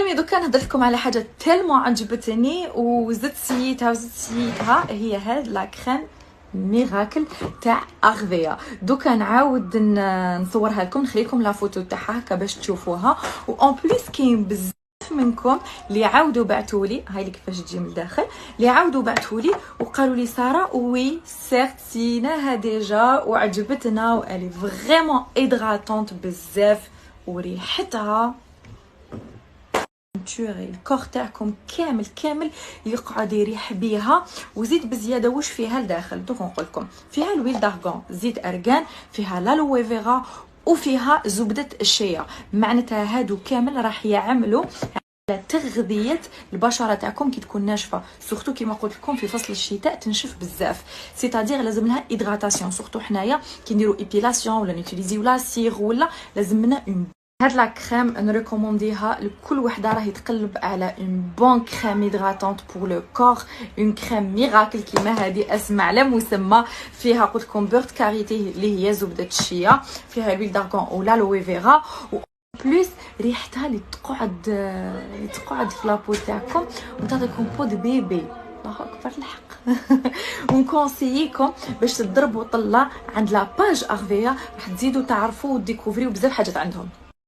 المهم دوكا نهضر لكم على حاجه تالمون عجبتني وزدت سيتها هي هاد لا كريم ميراكل تاع اغذيه. دوكا نعاود نصورها لكم، نخليكم لا فوتو تاعها هكا باش تشوفوها. و اون بليس كاين بزاف منكم اللي عاودوا بعثوا لي، هاي اللي كيفاش تجي من الداخل، اللي عاودوا بعثوا لي وقالوا لي ساره وي سيرت سيناها ديجا وعجبتنا والي فريمون هيدراتونت بزاف وريحتها الكور تاعكم كامل يقعد يريح بيها. وزيد بزياده واش فيها لداخل، دوك نقول لكم فيها الويل دارغون، زيت ارغان، فيها لالوي فيغا، وفيها زبده الشيا. معناتها هادو كامل راح يعملوا على تغذيه البشره تاعكم كي تكون ناشفه، سورتو كيما قلت لكم في فصل الشتاء تنشف بزاف، سيتادير لازم لها هيدراتاسيون، سورتو حنايا كي نديروا ايبيلاسيون ولا نوتيليزيو لا سيغ ولا لازم لنا هاد لا كريم نريكومونديها لكل وحده راهي تقلب على اون بون كريم هيدراتونت بور لو كور، اون كريم ميراكل كيما هذه اسمع على مسمى. فيها قلت لكم بورت كاريتي اللي هي زبده الشيا، فيها الويل دارغون ولا لوي فيغا، و بليس ريحتها اللي تقعد في لابو تاعكم وتعطيكم بو دو بيبي. الله اكبر الحق. ونكونسييكم باش تضربوا طله عند لا باج اغذيه، راح تزيدوا تعرفوا وديكوفريو بزاف حاجات عندهم.